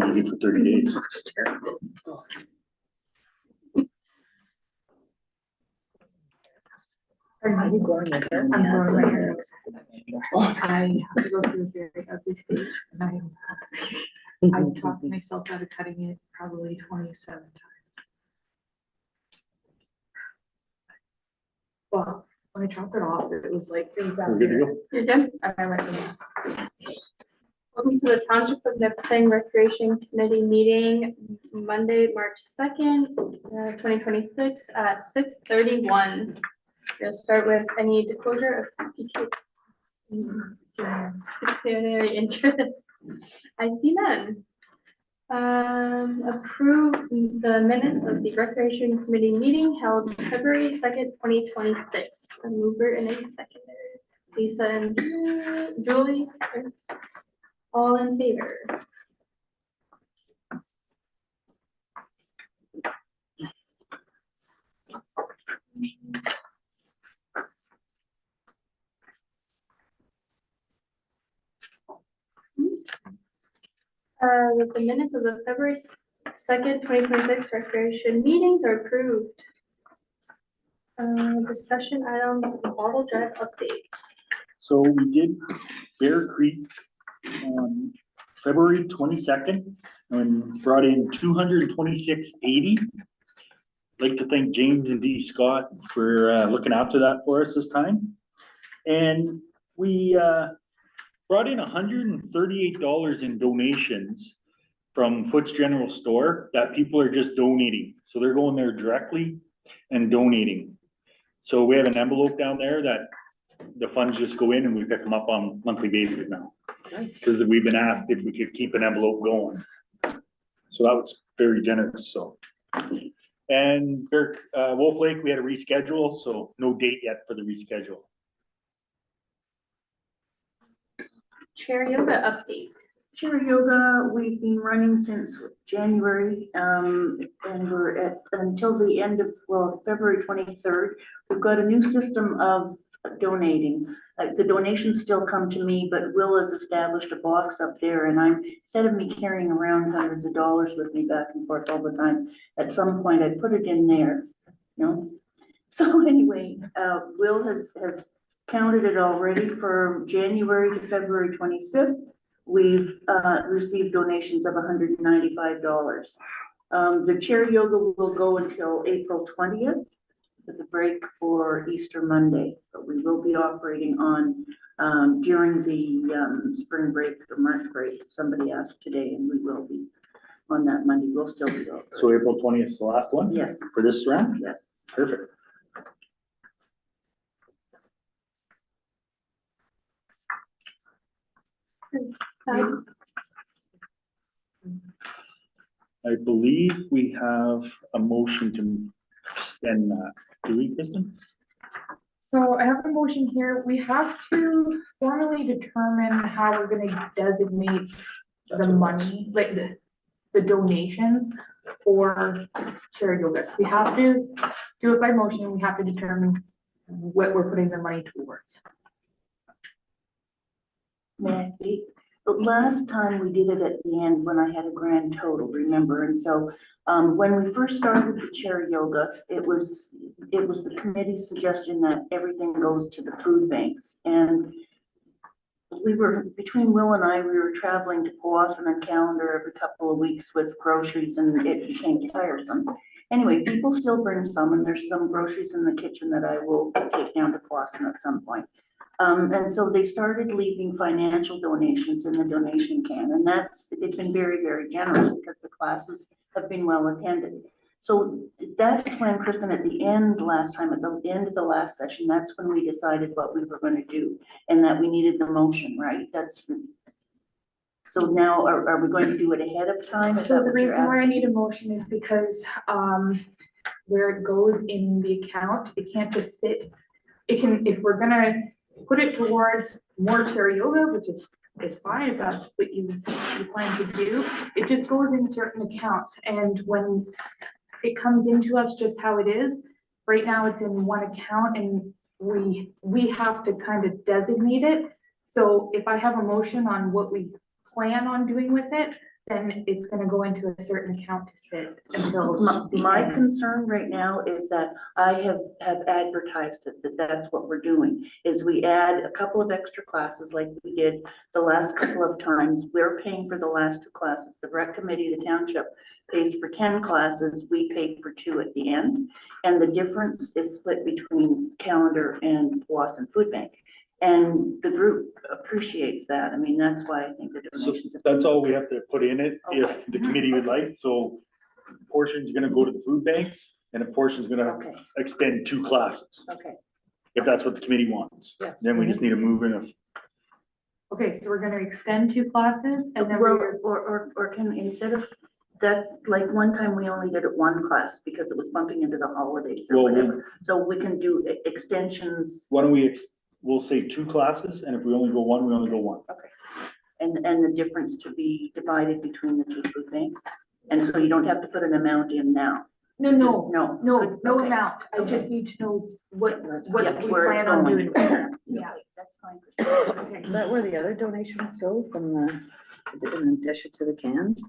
maybe for 30 days. It's terrible. Are you growing your hair? I'm Yeah, growing my hair. Oh. I have to go through a very ugly stage, and I've talked myself out of cutting it probably 27 times. Well, when I chopped it off, it was like, it was We're good to go. You're good? I went, Welcome to the Township of Nipissing Recreation Committee meeting, Monday, March 2nd, 2026 at 6:31. We'll start with any disclosure of pecuniary interest. I see none. Approve the minutes of the Recreation Committee meeting held February 2nd, 2026. A mover and a seconder. Lisa and Julie. All in favor? The minutes of the February 2nd, 2026 recreation meetings are approved. Discussion items, Bottle Drive update. So we did Bear Creek on February 22nd and brought in 226.80. I'd like to thank James and Dee Scott for looking after that for us this time. And we brought in $138 in donations from Foots General Store that people are just donating. So they're going there directly and donating. So we have an envelope down there that the funds just go in and we pick them up on a monthly basis now. Because we've been asked if we could keep an envelope going. So that was very generous, so. And Wolf Lake, we had a reschedule, so no date yet for the reschedule. Chair yoga update. Chair yoga, we've been running since January, and we're at until the end of, well, February 23rd. We've got a new system of donating. The donations still come to me, but Will has established a box up there, and I'm, instead of me carrying around hundreds of dollars with me back and forth all the time, at some point I put it in there, you know? So anyway, Will has counted it already for January to February 25th. We've received donations of $195. The chair yoga will go until April 20th with a break for Easter Monday, but we will be operating on during the spring break or March break. Somebody asked today, and we will be on that Monday. We'll still be operating. So April 20th is the last one? Yes. For this round? Yes. Perfect. I believe we have a motion to extend that. Do we, Kristen? so I have a motion here. We have to formally determine how we're gonna designate the money, like the donations for chair yoga. So we have to do it by motion. We have to determine what we're putting the money towards. May I speak? But last time we did it at the end when I had a grand total, remember? And so when we first started the chair yoga, it was the committee's suggestion that everything goes to the food banks. And we were, between Will and I, we were traveling to Powassan and Calendar every couple of weeks with groceries, and it became tiresome. Anyway, people still bring some, and there's some groceries in the kitchen that I will take down to Powassan at some point. And so they started leaving financial donations in the donation can, and it's been very, very generous because the classes have been well attended. So that's when, Kristen, at the end last time, at the end of the last session, that's when we decided what we were going to do, and that we needed the motion, right? So now are we going to do it ahead of time? So the reason why I need a motion is because where it goes in the account, it can't just sit. It can, if we're gonna put it towards more chair yoga, which is fine if that's what you plan to do, it just goes in certain accounts. And when it comes into us just how it is, right now it's in one account, and we have to kind of designate it. So if I have a motion on what we plan on doing with it, then it's gonna go into a certain account to sit until. the My end. concern right now is that I have advertised it, that's what we're doing, is we add a couple of extra classes like we did the last couple of times. We're paying for the last 2 classes. The rec committee, the township pays for 10 classes. We pay for 2 at the end. And the difference is split between calendar and Powassan Food Bank. And the group appreciates that. I mean, that's why I think the So donations. that's all we have to put in it if Okay. the committee would like, so a portion's gonna go to the food banks and a portion's gonna Okay, extend 2 classes, okay. if that's what the committee wants. Yes. Then we just need to move in a, Okay, so we're gonna extend 2 classes and then Well, we're, or can, instead of, that's like one time we only did it 1 class because it was bumping into the holidays or Well, whatever. So we can do extensions why don't we'll say 2 classes, and if we only go 1, we only go 1. and the difference to be divided between the 2 food banks. And so you don't have to put an amount in now. no, Just- no, No. no, Good, no okay. amount. I just need to know what Yeah, we where it's plan on going. doing. Yeah. Okay, that's fine. Christine. Okay. Is that where the other donations go from in addition to the cans?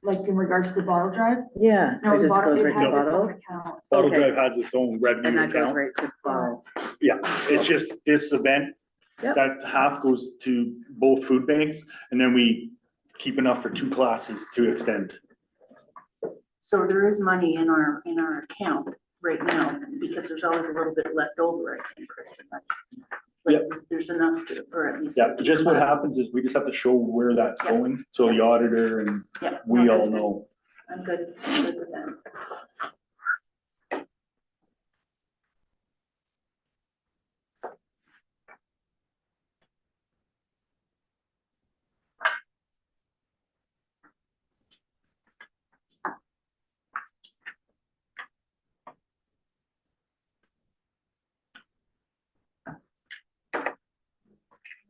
Like in regards to the bottle drive? Yeah, No, it the just bottle, goes it right to has the its own bottle, account. Bottle Okay. Drive has its own and revenue that goes account. right to the bottle. Yeah, it's just this event, Yep. that half goes to both food banks, and then we keep enough for 2 classes to extend. So there is money in our account right now, because there's always a little bit left over, I think, Kristen. Like, there's enough for at least. Yeah, just what happens is we just have to show where that's Yeah. going, so the auditor and Yeah. we no, all that's good. know. I'm good with that.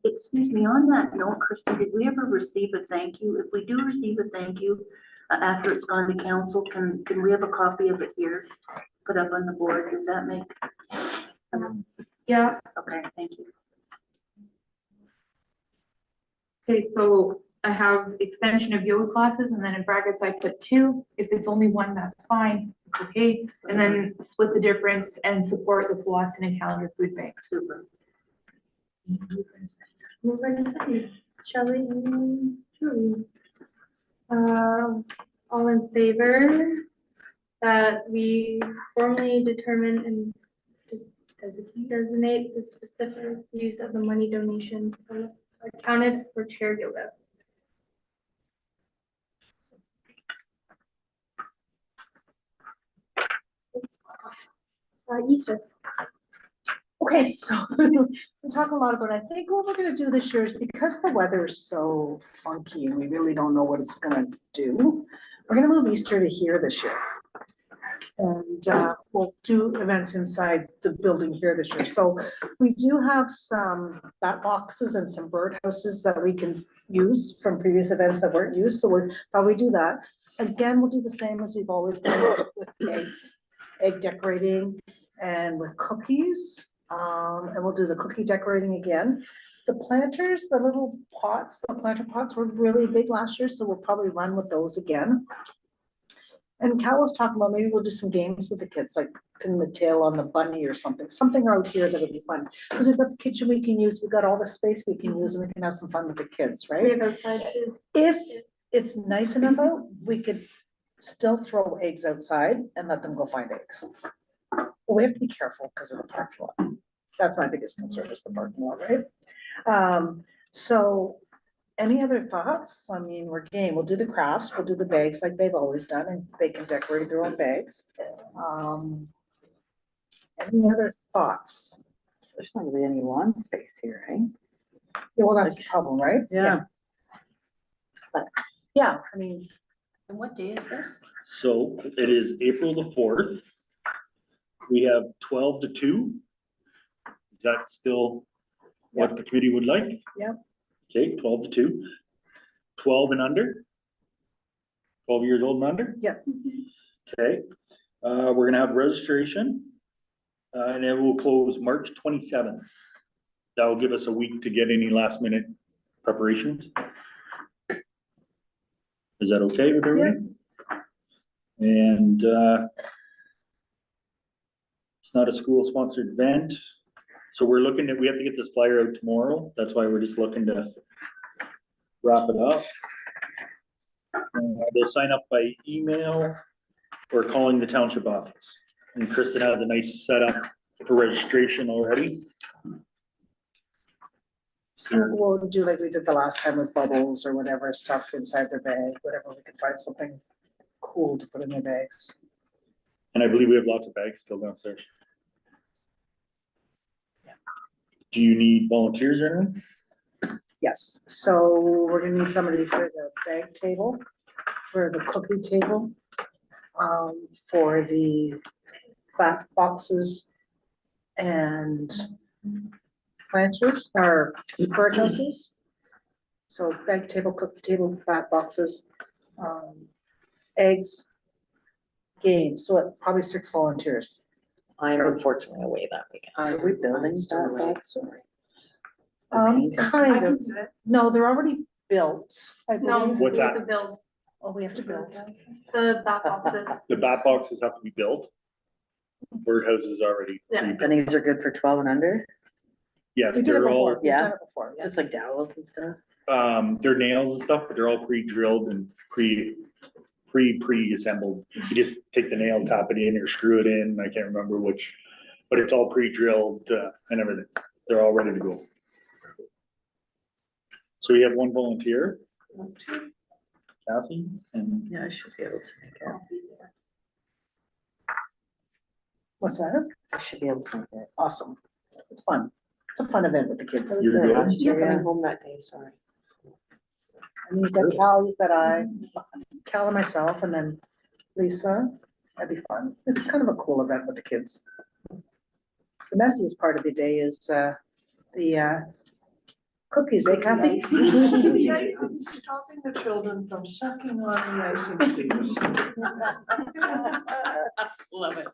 Excuse me, on that note, Kristen, did we ever receive a thank you? If we do receive a thank you, after it's gone to council, can we have a copy of it here? Put up on the board, does that make? Yeah, Okay, thank you. okay, so I have extension of yoga classes and then in brackets I put 2. If it's only 1, that's fine, it's okay. And then split the difference and support the Powassan and Calendar Food Banks. Super. Mover and a second. Shelley and Julie. All in favor that we formally determine and designate the specific use of the money donation accounted for chair yoga. Easter. Okay, so we talk a lot about, I think what we're gonna do this year is because the weather is so funky and we really don't know what it's gonna do, we're gonna move Easter to here this year. And we'll do events inside the building here this year. So we do have some bat boxes and some bird houses that we can use from previous events that weren't used, so we'll probably do that. Again, we'll do the same as we've always done with eggs, egg decorating and with cookies. And we'll do the cookie decorating again. The planters, the little pots, the planter pots were really big last year, so we'll probably run with those again. And Cal was talking about maybe we'll do some games with the kids, like pin the tail on the bunny or something out here that'll be fun. Because we've got the kitchen we can use, we've got all the space we can use, and we can have some fun with the kids, We right? have outside too. If it's nice enough out, we could still throw eggs outside and let them go find eggs. But we have to be careful because of the parking lot. That's my biggest concern is the parking lot, right? So any other thoughts? I mean, we're game. We'll do the crafts, we'll do the bags like they've always done, and they can decorate their own bags. Any other thoughts? There's not really any lawn space here, right? Yeah, well, that's the problem, right? Yeah. But, yeah, I mean, And what day is this? So it is April the 4th. We have 12 to 2. Is that still what the committee would like? Yep. Okay, 12 to 2. 12 and under? 12 years old and under? Yep. Okay, we're gonna have registration. And it will close March 27th. That will give us a week to get any last minute preparations. Is that okay with everybody? And, it's not a school sponsored event, so we have to get this flyer out tomorrow, that's why we're just looking to wrap it up. They'll sign up by email or calling the township office. And Kristen has a nice setup for registration already. So, We'll do like we did the last time with bubbles or whatever stuff inside their bag, whatever, we can find something cool to put in their bags. and I believe we have lots of bags still downstairs. Do you need volunteers or anything? Yes, so we're gonna need somebody for the bag table, for the cookie table, for the clap boxes and planters or birdhouses. So bag table, cookie table, clap boxes, eggs, games, so probably 6 volunteers. I'm unfortunately away that weekend. Are we building that bags or? Kind I can of, do it. no, they're already built, I No, believe. What's we have that? to build Oh, we have to build. the back boxes. The bat boxes have to be built. Birdhouses already. Yeah. pre-built. And these are good for 12 and under, Yes, We did it they're before, all, we've done Yeah. it before, yeah. just like dowels and stuff. they're nails and stuff, but they're all pre-drilled and pre-assembled. You just take the nail, tap it in or screw it in, I can't remember which, but it's all pre-drilled, and everything. They're all ready to go. So we have 1 volunteer. Kathy, and Yeah, I should be able to make it. What's that? I should be able to make it. Awesome. It's fun. It's a fun event with the kids. You're good? Last year, Yeah. coming home that day, sorry. And you've got Cal, you've got Cal and myself, and then Lisa. That'd be fun. It's kind of a cool event with the kids. The messiest part of the day is the cookies, eh, Kathy? The icing, stopping the children from sucking on the icing sheet. Love it.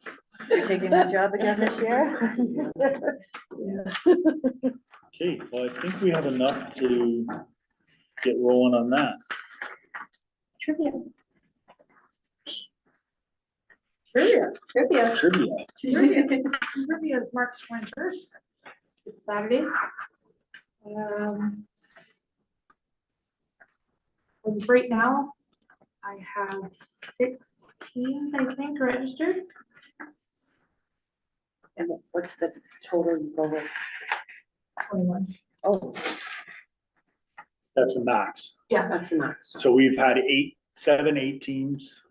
You're taking that job again this year? okay, well, I think we have enough to get rolling on that. Trivia. Trivia. Trivia is March 21st. It's Saturday. As of right now, I have 6 teams, I think, registered. And what's the total you go with? 21. Oh, That's a max. Yeah, that's the max. So we've had 7, 8 teams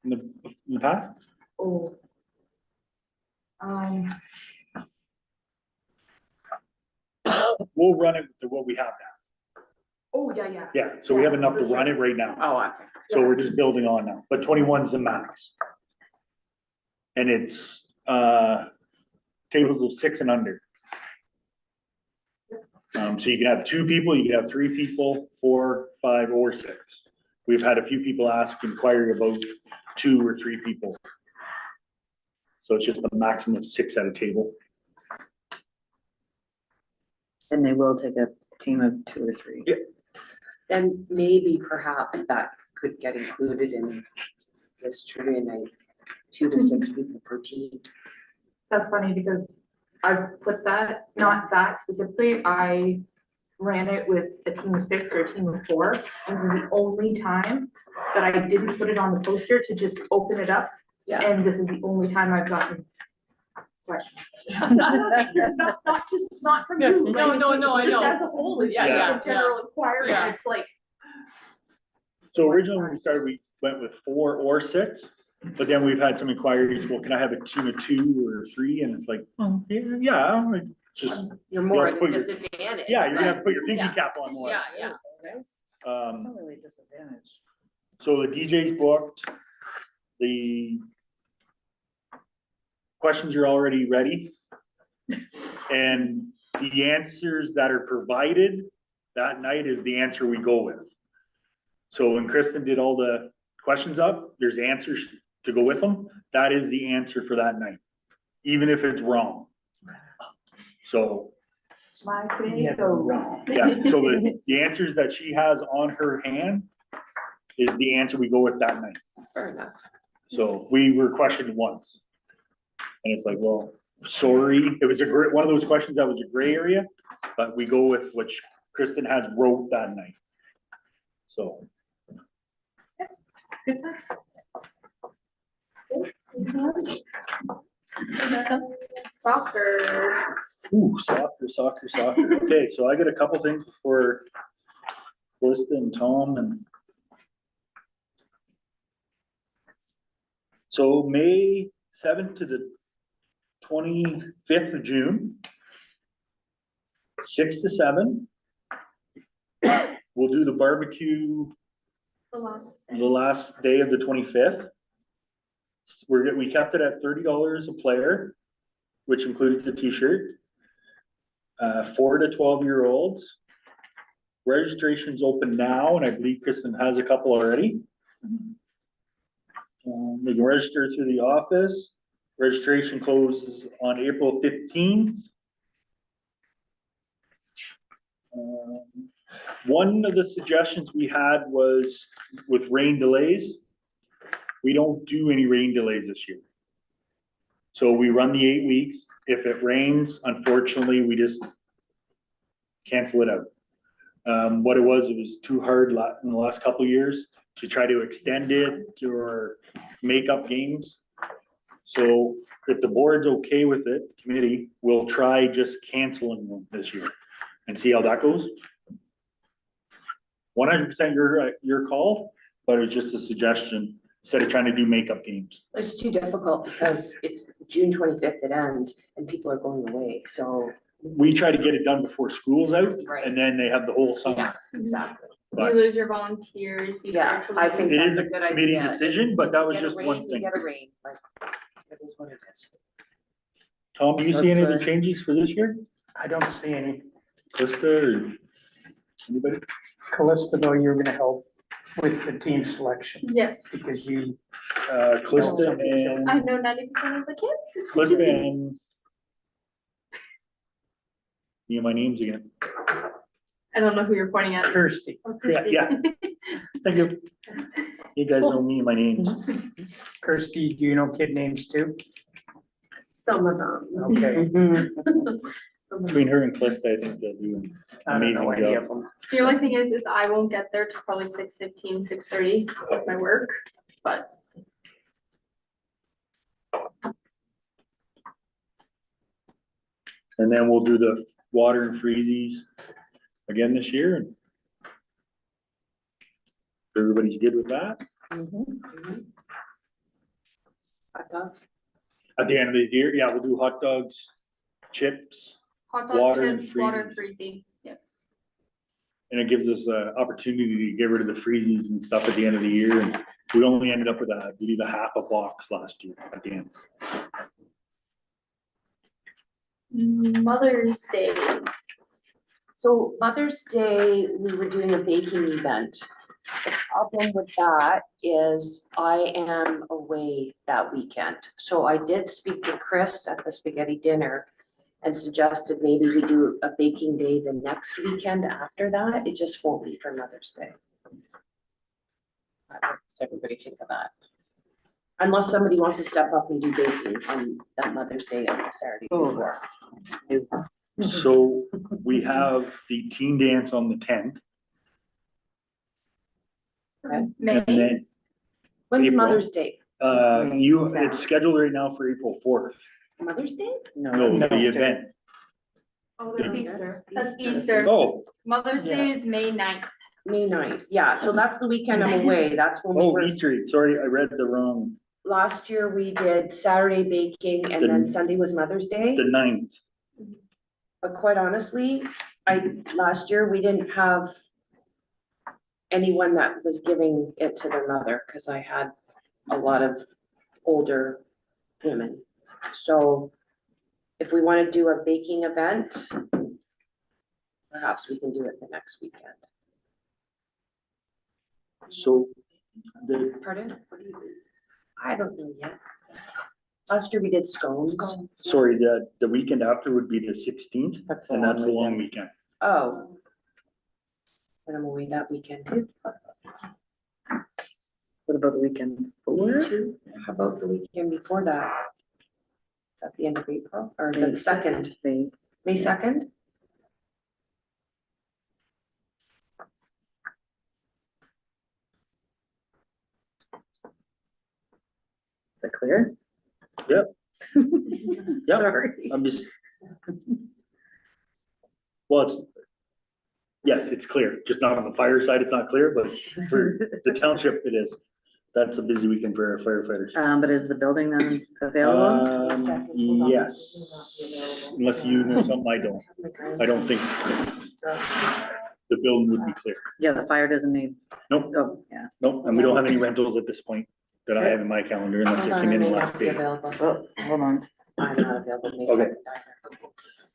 in the past. oh. We'll run it to what we have now. Oh, yeah. Yeah, so we have enough to run it right now. Oh, okay. So we're just building on now, but 21's the max. And it's, tables of 6 and under. So you can have 2 people, you can have 3 people, 4, 5, or 6. We've had a few people inquire about 2 or 3 people. So it's just a maximum of 6 at a table. And they will take a team of 2 or 3. Yeah. Then maybe perhaps that could get included in this trivia night, 2 to 6 people per team. That's funny because I've put that, not that specifically, I ran it with a team of 6 or a team of 4. This is the only time that I didn't put it on the poster to just open it up. Yeah. And this is the only time I've gotten questions. Not from you. No, like, no, no, I just know. As a whole, it's Yeah, just yeah, a general inquiry, Yeah. it's like, So originally when we started, we went with 4 or 6, but then we've had some inquiries, well, can I have a team of 2 or 3? And it's like, oh, yeah, it's just, You're more Yeah, at a put your- disadvantage. yeah, you're gonna have to put your thinking Yeah. cap on more. Yeah. It's not Um, really a disadvantage. so the DJ's booked, the questions are already ready. And the answers that are provided that night is the answer we go with. So when Kristen did all the questions up, there's answers to go with them. That is the answer for that night, even if it's wrong. So, my say goes. yeah, so the answers that she has on her hand is the answer we go with that night. Fair enough. So we were questioned once. And it's like, well, sorry, it was one of those questions that was a gray area, but we go with which Kristen has wrote that night. So, Good stuff. Soccer. ooh, soccer. Okay, so I got a couple things for Kristen and Tom and. So May 7th to the 25th of June. 6 to 7. We'll do the barbecue The last. the last day of the 25th. We kept it at $30 a player, which includes the t-shirt. 4 to 12-year-olds. Registration's open now, and I believe Kristen has a couple already. They can register through the office. Registration closes on April 15th. One of the suggestions we had was with rain delays. We don't do any rain delays this year. So we run the 8 weeks. If it rains, unfortunately, we just cancel it out. What it was too hard in the last couple of years to try to extend it to our makeup games. So if the board's okay with it, committee, we'll try just canceling them this year and see how that goes. 100% your call, but it's just a suggestion instead of trying to do makeup games. It's too difficult because it's June 25th it ends and people are going away, so. We try to get it done before school's out, Right. and then they have the whole Yeah, summer. exactly. But You lose your volunteers. You Yeah, start to I lose- think it that's is a a good committee idea. decision, but that was Get a just rain, one you thing. get a rain, like, it is what it is. Tom, do you see any of the That's, changes for this year? I don't see any. Krista or anybody? Callista, though, you're gonna help with the team selection Yes. because you, Krista I and, know 90% of the kids. Krista and. Yeah, my names again. I don't know who you're pointing at. Kirsty, Oh, Yeah, Christy. yeah. Thank you. You guys know me and my names. Kirsty, do you know kid names too? Some of them. Okay, Between her and Krista, I think they'll do an I don't know amazing any job. of them. The only thing is I won't get there till probably 6:15, 6:30 with my work, but And then we'll do the water and freezies again this year. And everybody's good with that? Hot dogs. At the end of the year, yeah, we'll do hot dogs, chips, hot dog Water and chips, water freezies. freezing. Yep. and it gives us an opportunity to get rid of the freezies and stuff at the end of the year. And we only ended up with I believe a half a box last year at the end. Mother's Day. So Mother's Day, we were doing a baking event. The problem with that is I am away that weekend. So I did speak to Chris at the spaghetti dinner and suggested maybe we do a baking day the next weekend after that. It just won't be for Mother's Day. What does everybody think of that? Unless somebody wants to step up and do baking on that Mother's Day on the Saturday before. So we have the teen dance on the 10th. May. And then, When's April. Mother's Day? it's scheduled right now for April 4th. Mother's Day? No, the Easter. event. Oh, that's Easter. That's Easter. Oh, Mother's Day is May 9th. May 9th, yeah, so that's the weekend I'm away, that's when we oh, were, Easter egg. Sorry, I read the wrong, last year we did Saturday baking and then The- Sunday was Mother's Day. the 9th. But quite honestly, last year we didn't have anyone that was giving it to their mother, cause I had a lot of older women. So if we wanna do a baking event, perhaps we can do it the next weekend. So the, Pardon? What do you mean? I don't know yet. Last year we did scones. sorry, the weekend after would be the 16th, That's and that's the long weekend. Oh. And I'm away that weekend too. What about the weekend before? How about the weekend before that? Is that the end of April or the second, May. May 2nd? Is that clear? Yep. Yep. Sorry. I'm just. Well, yes, it's clear, just not on the fire side, it's not clear, but for the township, it is. That's a busy weekend for our firefighters. But is the building then available? Yes, unless you know something I don't think the building would be clear. Yeah, the fire doesn't need, Nope, oh, yeah. nope, and we don't have any rentals at this point that I have in my calendar unless it came in last day. Oh, hold on. I'm not available May Okay. 2nd either.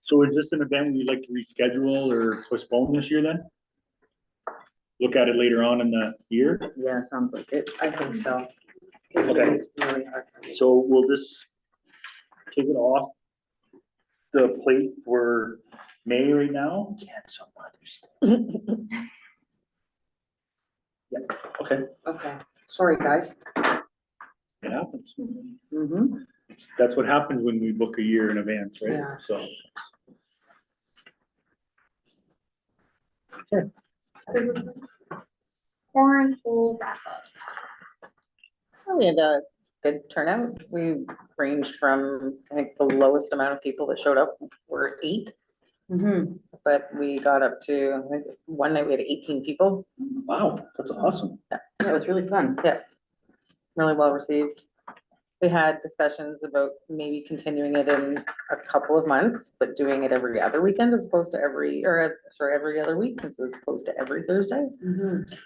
So is this an event we'd like to reschedule or postpone this year then? Look at it later on in the year? Yeah, sounds like it. I think so. It's Okay. really hard for me. So we'll just take it off the plate for May right now? Cancel Mother's Day. Yeah, okay, Okay, sorry, guys. it happens. Mm-hmm. That's what happens when we book a year in advance, right? Yeah. So, Cornhole wrap up. We had a good turnout. We ranged from, I think the lowest amount of people that showed up were 8, Mm-hmm. but we got up to, I think one night we had 18 people. wow, that's awesome. Yeah, it was really fun. Yeah. Really well received. We had discussions about maybe continuing it in a couple of months, but doing it every other weekend as opposed to every other week as opposed to every Thursday.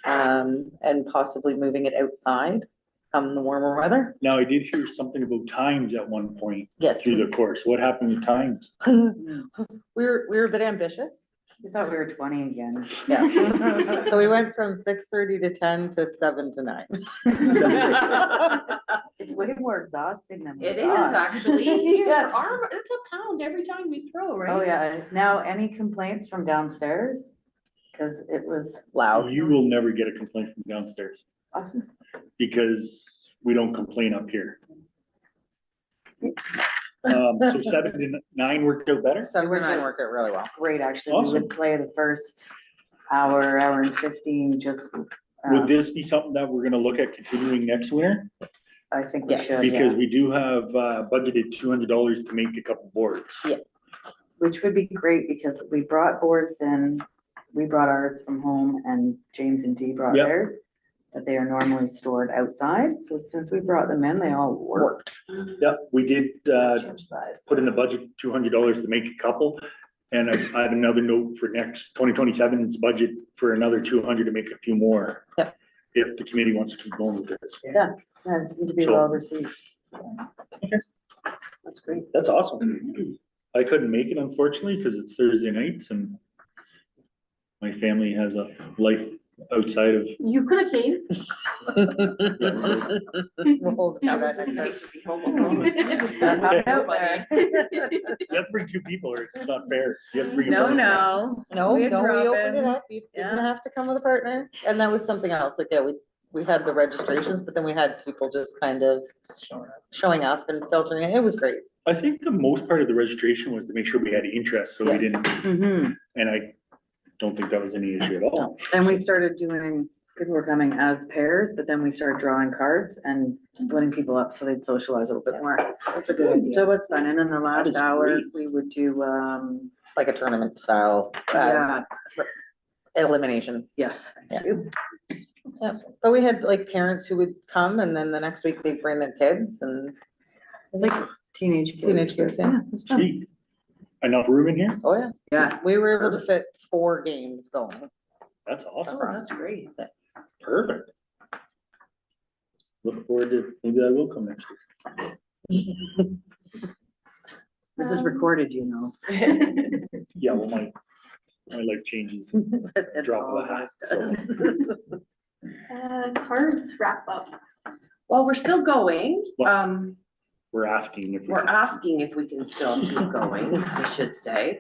And possibly moving it outside come the warmer weather. Now, I did hear something about times at one point Yes. through the course. What happened with times? We were a bit ambitious. We thought we were 20 again. Yeah. So we went from 6:30 to 10 to 7 to 9. It's way more exhausting than we It is thought. actually. Here, Yeah. it's a pound every time we throw, right? Oh, yeah. Now, any complaints from downstairs? Cause it was Loud. You will never get a complaint from downstairs awesome. because we don't complain up here. So 7 to 9 worked out better? 7 to 9 worked out really well. Great, actually. We Awesome. would play the first hour and 15, just, Would this be something that we're gonna look at continuing next winter? I think we Yes. should, Because yeah. we do have budgeted $200 to make a couple boards. Which would be great because we brought boards in, we brought ours from home and James and Dee brought Yep. theirs. But they are normally stored outside, so as soon as we brought them in, they all worked. Yeah, we did Change size. put in the budget $200 to make a couple. And I have another note for next 2027's budget for another 200 to make a few more. Yep. If the committee wants to keep going with this. Yeah, that seemed to be So- well received. That's great. That's awesome. I couldn't make it unfortunately because it's Thursday nights and my family has a life outside of. You could have came. We'll hold That that was next a time. night to be home alone. Not out there. You have to bring 2 people or it's not fair. You have to bring. a No, partner. no. No, We had no, we opened drop-ins. it up. You didn't Yeah. have to come with a partner. And that was something else. Like, yeah, we had the registrations, but then we had people just kind of showing up and filtering it. It was great. I think the most part of the registration was to make sure we had interest, so we didn't, Mm-hmm. and I don't think that was any issue at all. And we started doing, people were coming as pairs, but then we started drawing cards and splitting people up so they'd socialize a little bit more. That's a good So idea. it was fun. And then the last is hour, great. we would do, Like a tournament style, yeah, elimination. yes, Yeah. thank you. Yes, but we had like parents who would come and then the next week they'd bring their kids and Like teenage kids. teenage kids, yeah. it was fun. Sweet. Enough room in here? Oh, yeah. Yeah. We were able to fit 4 games going. That's awesome. Oh, that's great. Perfect. Look forward to, maybe I will come next year. This is recorded, you know. Yeah, well, my life changes, It's drop of all a hat, us. so. Cards wrap up. Well, we're still going. Well- We're asking if. we We're can- asking if we can still keep going, I should say.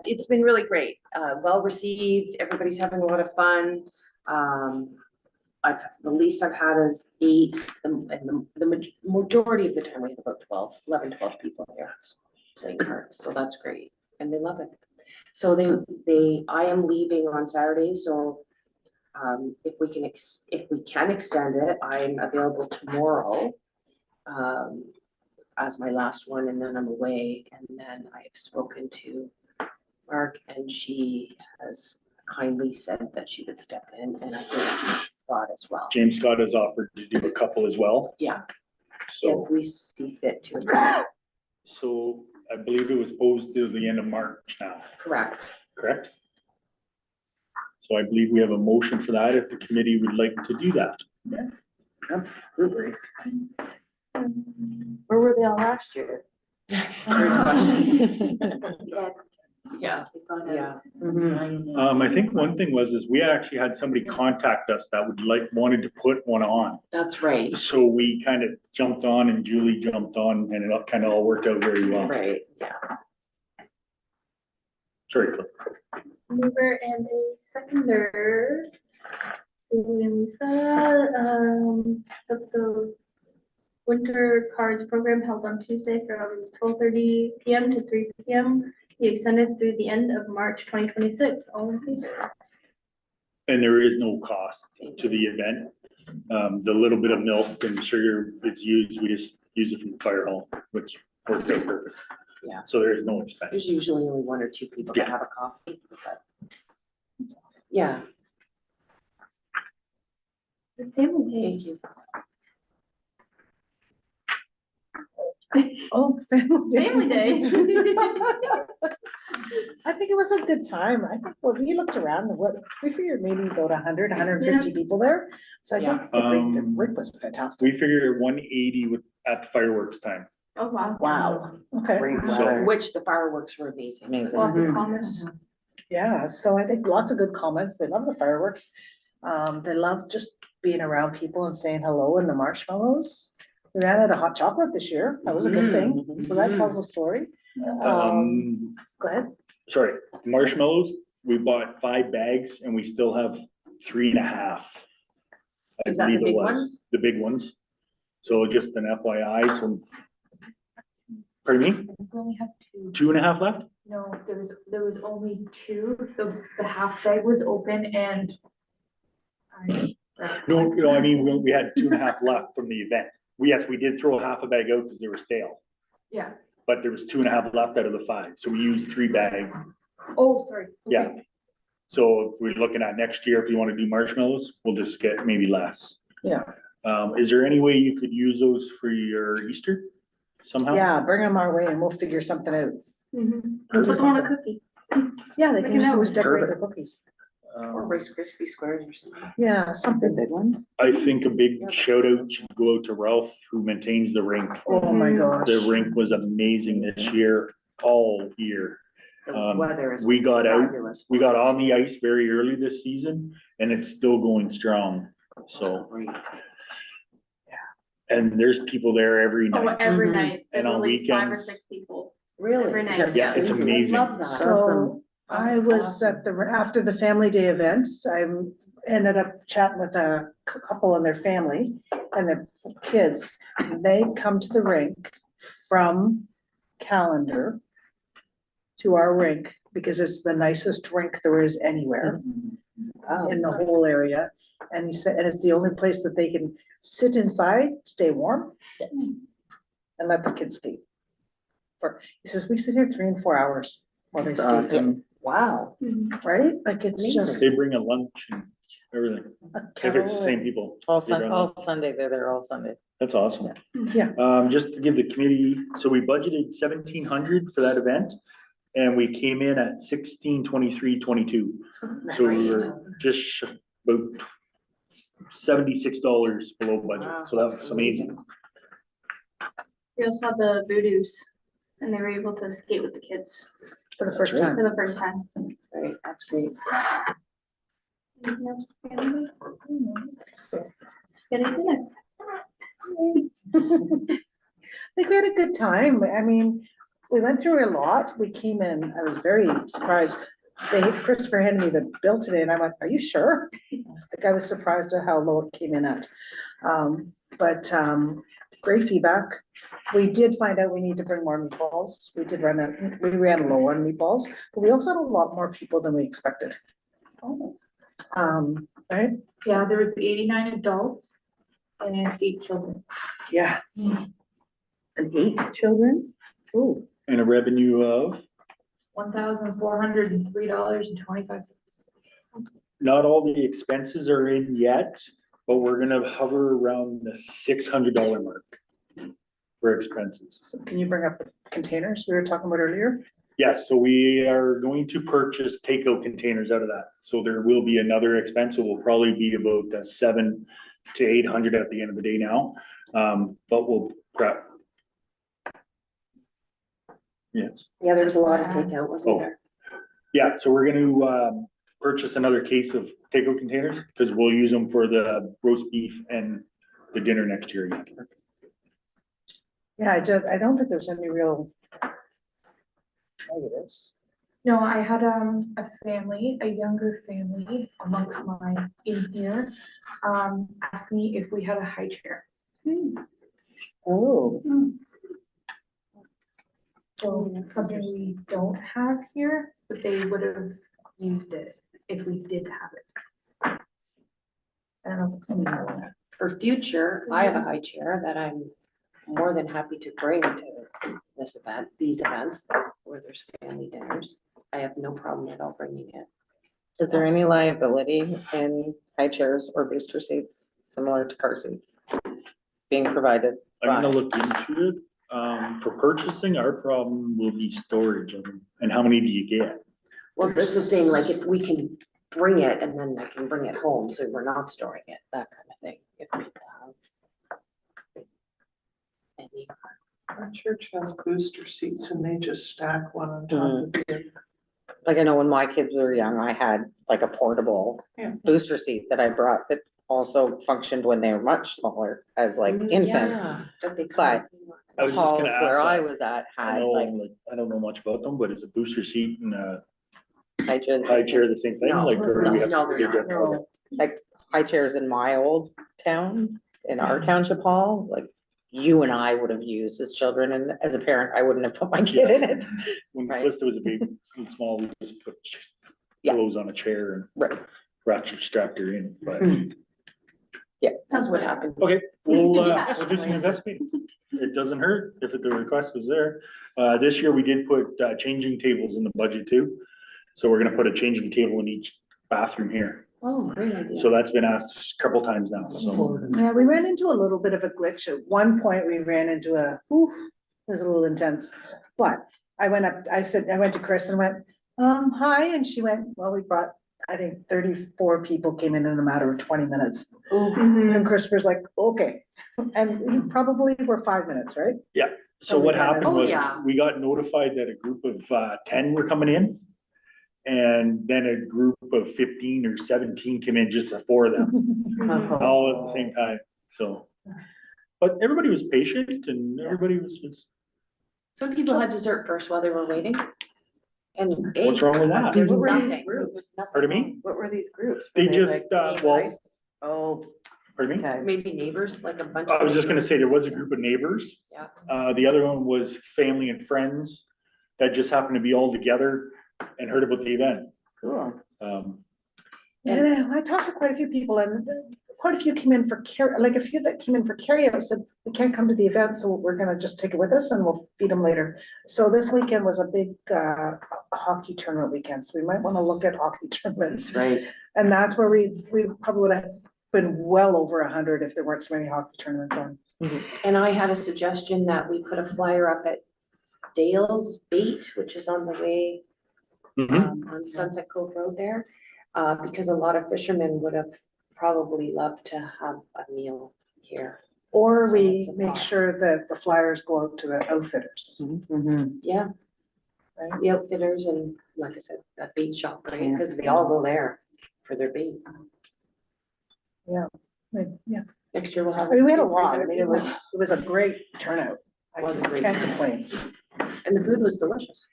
It's been really great, well received, everybody's having a lot of fun. the least I've had is 8, and the majority of the time we have about 11, 12 people here playing cards, so that's great, and they love it. So I am leaving on Saturday, so if we can extend it, I'm available tomorrow as my last one, and then I'm away, and then I've spoken to Mark, and she has kindly said that she would step in, and I think Scott as well. James Scott has offered to do a couple as well, Yeah, so, if we see fit to attend. so I believe it was posed to the end of March now, Correct. correct? So I believe we have a motion for that, if the committee would like to do that. Absolutely. Where were they all last year? Yeah, Yeah. we got Yeah. I think one thing is we actually had somebody contact us that wanted to put one on. That's right, So we kind of jumped on and Julie jumped on and it kind of all worked out very well. right, yeah. Sorry, Cliff. Mover and a seconder. Julie and Lisa, of the winter cards program held on Tuesday from 12:30 PM to 3 PM. He extended through the end of March 2026. All in favor? And there is no cost to the event. The little bit of milk and sugar it's used, we just use it from the fire hall, which works out perfect. Yeah. So there is no There's expense. usually only 1 or 2 people that Yeah. have a coffee, but. Yeah, The family day. thank you. Oh, family day. Family day. I think it was a good time. I think, well, we looked around and we figured maybe about 150 people there. So I think the rink was fantastic. We figured 180 at the fireworks time. Oh, wow. Wow, okay. Great So- weather. Which the fireworks were amazing. Amazing. Lots of Mhm. comments. Yeah, so I think lots of good comments. They love the fireworks. They love just being around people and saying hello and the marshmallows. We ran out of hot chocolate this year. That was a good thing. So that tells a story. Go ahead. Sorry, marshmallows, we bought 5 bags and we still have 3.5. I Is that the believe it big was, ones? the big ones. So just an FYI, so. Pardon me, We only have 2. 2.5 left? No, there was only 2. The half bag was open and No, I mean, we had 2.5 left from the event. Yes, we did throw half a bag out because they were stale, yeah. but there was 2.5 left out of the 5, so we used 3 bags. Oh, sorry. Okay. Yeah. So if we're looking at next year, if you want to do marshmallows, we'll just get maybe less. Yeah. Is there any way you could use those for your Easter somehow? Yeah, bring them our way and we'll figure something out. Mhm. We'll do Put them on a something. cookie. Yeah, they Make can it just out. decorate their cookies. Or Rice Krispie squares or something. Yeah, The something. big ones. I think a big shout out should go out to Ralph, who maintains the rink. Oh my gosh. The rink was amazing this year, all year. The Um, weather is we got out, fabulous. we got on the ice very early this season and it's still going strong, so. Great. And there's people there every Oh, night. every Mhm. night. There's And on at least 5 or weekends. 6 people. Really? Every night. Yeah, it's amazing. Love that. So I was at after the family day event, I ended up chatting with a couple and their family and their kids. They come to the rink from Callender to our rink because it's the nicest rink there is anywhere in the whole area. And he said, and it's the only place that they can sit inside, stay warm, and let the kids skate. He says, we sit here 3 and 4 hours while they That's skate, awesome. Wow. right? Like it's Amazing. just. They bring a lunch and everything, if it's the same people. All They run all Sunday, they're there all Sunday. That's awesome. Yeah. Just to give the committee, so we budgeted 1,700 for that event. And we came in at 1623.22. So we were just about $76 below Wow, budget, so that that's was amazing. We also had the voodoos and they were able to skate with the kids For the first That's time. for the first time. Great, that's great. Anything else for family? So, Get a dinner. I think we had a good time. I mean, we went through a lot. We came in, I was very surprised. Christopher handed me the bill today and I went, are you sure? The guy was surprised at how low it came in at. But great feedback. We did find out we need to bring more meatballs. We ran low on meatballs, but we also had a lot more people than we expected. Right? Yeah, there was 89 adults and 8 children. Yeah. And 8 children? Ooh. And a revenue of, $1,403.25. not all the expenses are in yet, but we're gonna hover around the $600 mark for expenses. So can you bring up the containers we were talking about earlier? Yes, so we are going to purchase takeout containers out of that. So there will be another expense. It will probably be about 700 to 800 at the end of the day now. But we'll prep. Yes. Yeah, there was a lot of takeout, wasn't there? Yeah, so we're gonna purchase another case of takeout containers because we'll use them for the roast beef and the dinner next year again. Yeah, I don't think there's any real negatives. No, I had a family, a younger family amongst my in here, ask me if we had a high chair. Oh. So something we don't have here, but they would have used it if we did have it. I don't know if it's something I wanna. For future, I have a high chair that I'm more than happy to bring to these events, where there's family dinners. I have no problem at all bringing it. Is there any liability in high chairs or booster seats similar to car seats being provided? I'm gonna by- look into it. For purchasing, our problem will be storage and how many do you get? Well, this is the thing, like if we can bring it and then I can bring it home, so we're not storing it, that kind of thing. If we have any. Our church has booster seats and they just stack one on top of the other. Like I know when my kids were young, I had like a portable Yeah. booster seat that I brought that also functioned when they were much smaller as like infants. Yeah, but they But I was just Halls gonna ask where I that. was at I had know, like I don't know much about them, but is a booster seat and a high chairs. high chair the same thing? No, Like, or do we have to no, they're figure not. that out? Like high chairs in my old town, in our township hall, like you and I would have used as children, and as a parent, I wouldn't have put my kid in it. When Right. Calista was a baby and small, we just put Yeah. pillows on a chair and Right. ratchet strapped her in, but. That's what happened. Okay, we'll do some investigating. It doesn't hurt if the request was there. This year we did put changing tables in the budget too. So we're gonna put a changing table in each bathroom here. Oh, great idea. So that's been asked a couple times now, so. Yeah, we ran into a little bit of a glitch. At one point, we ran into it was a little intense. But I went to Chris and went, hi, and she went, well, we brought, I think 34 people came in a matter of 20 minutes. And Christopher's like, okay, and we probably were 5 minutes, right? So what happened Oh, was, yeah. we got notified that a group of 10 were coming in. And then a group of 15 or 17 came in just before them, all at the same time, so. But everybody was patient and everybody was, Some people had dessert first while they were waiting. And what's wrong with that? There was What were these nothing. There was groups? nothing Pardon me? wrong. What were these groups? They Were just, like well, neighbors? Oh, Pardon me? okay. Maybe neighbors, like a bunch. I was of just gonna neighbors. say, there was a group of neighbors. Yeah. The other one was family and friends that just happened to be all together and heard about the event. Cool. Yeah, I talked to quite a few people and quite a few came in for like a few that came in for carryout said, we can't come to the event, so we're gonna just take it with us and we'll feed them later. So this weekend was a big hockey tournament weekend, so we might wanna look at hockey tournaments. Right. And that's where we probably would have been well over 100 if there weren't so many hockey tournaments on. And I had a suggestion that we put a flyer up at Dale's Bait, which is on the way on Sunset Cove Road there. Because a lot of fishermen would have probably loved to have a meal here. Or So we it's a make thought. sure that the flyers go out to the outfitters. Mhm. Yeah. Right. The outfitters and like I said, that bait shop, right? Yeah. Because they all go there for their bait. Yeah. Next year we'll have. I mean, we had a 200-300 lot. I mean, it people. was a great turnout. I Was a great can't turnout. complain. And the food was delicious.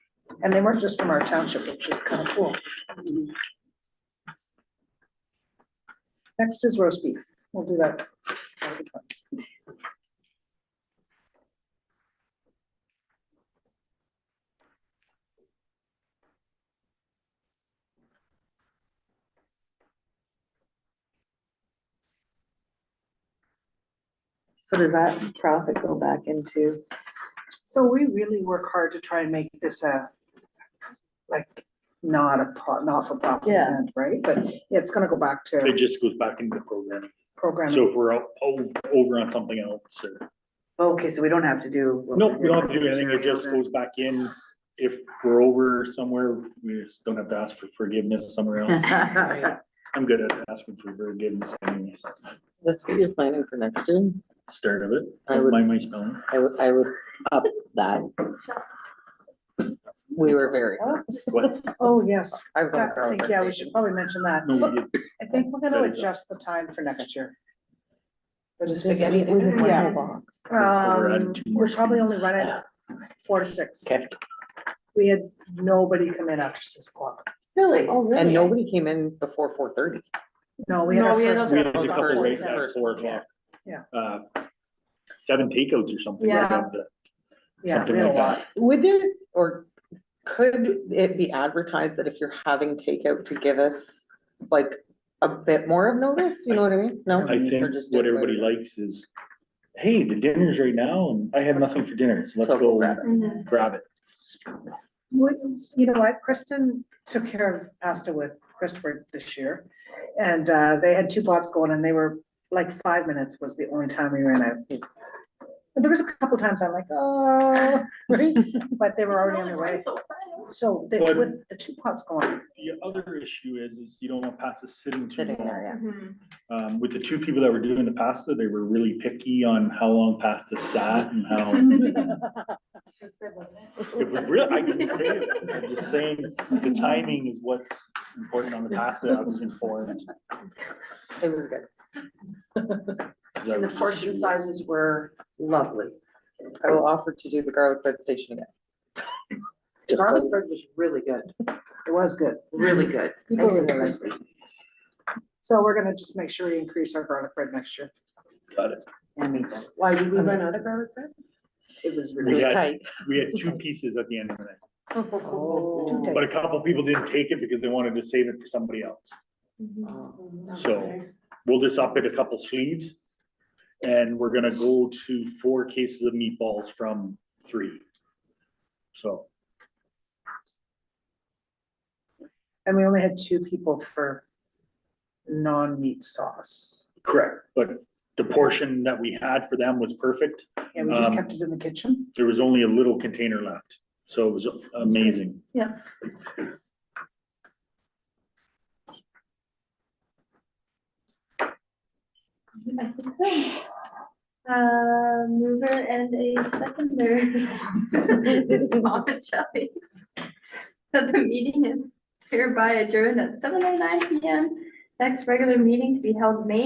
And they weren't just from our township, which is kind of cool. Next is roast beef. We'll do that. That'll be fun. So does that profit go back into? So we really work hard to try and make this a, like, not for profit Yeah. event, right? But it's gonna go back It to just goes back into the program. programming. So if we're over on something else, or, Okay, so we don't have to do. no, we don't have to do anything. It just goes back in. If we're over somewhere, we just don't have to ask for forgiveness somewhere else. I'm good at asking for forgiveness anyways. That's what you're planning for next year. Start of it, I would- my spelling. I would up that. We were very, What? Oh, yes. I was on the I car. think, yeah, we should probably mention that. No, we did. I think we're gonna That is a- adjust the time for next year. For the spaghetti We did one Yeah. whole box. We're adding Um, 2 more we're probably only students. running 4 to 6. Okay. We had nobody come in after 6 o'clock. Really? Oh, really? And nobody came in before 4:30. No, we had our No, we had first. We had a couple First- right at first 4 one, yeah. o'clock. 7 takeouts or something like Yeah. that. Yeah, Something we had a like lot. that. Would there, or could it be advertised that if you're having takeout to give us like a bit more of notice, you know what I mean? No? I Or think just do what it everybody later? likes is, hey, the dinner's right now and I have nothing for dinner, so let's So go grab it. Mhm. grab it. Would- You know what, Kristen took care of pasta with Christopher this year. And they had 2 pots going and they were like 5 minutes was the only time we ran out. But there was a couple times I'm like, oh, right, but they were already on their way. So they, But- with the 2 pots going, The other issue is you don't want pasta sitting too Sitting long. there, yeah. Mhm. With the 2 people that were doing the pasta, they were really picky on how long pasta sat and how, it was real, I didn't say it, I'm just saying, the timing is what's important on the pasta, I was informed. It was good. 'Cause I And the was portion just- sizes were lovely. I will offer to do the garlic bread station again. Just so- Garlic bread was really good, it was good. really good. People Nice and really liked crispy. So we're gonna just make sure we increase our garlic bread next year. Got it. And meatballs. Why did we run out of garlic bread? It was It We really, was had- tight. We had 2 pieces at the end of the night, Oh. Two but a couple people didn't take it because they wanted to save it for somebody else. That's So- nice. We'll just up it a couple sleeves. And we're gonna go to 4 cases of meatballs from 3. So, and we only had 2 people for non-meat sauce. correct, but the portion that we had for them was perfect. And we just Um, kept it in the kitchen. There was only a little container left, so it was amazing. Yeah. I think so. Mover and a seconder. Tom and Shelley. That the meeting is hereby adjourned at 7:09 PM. Next regular meeting to be held May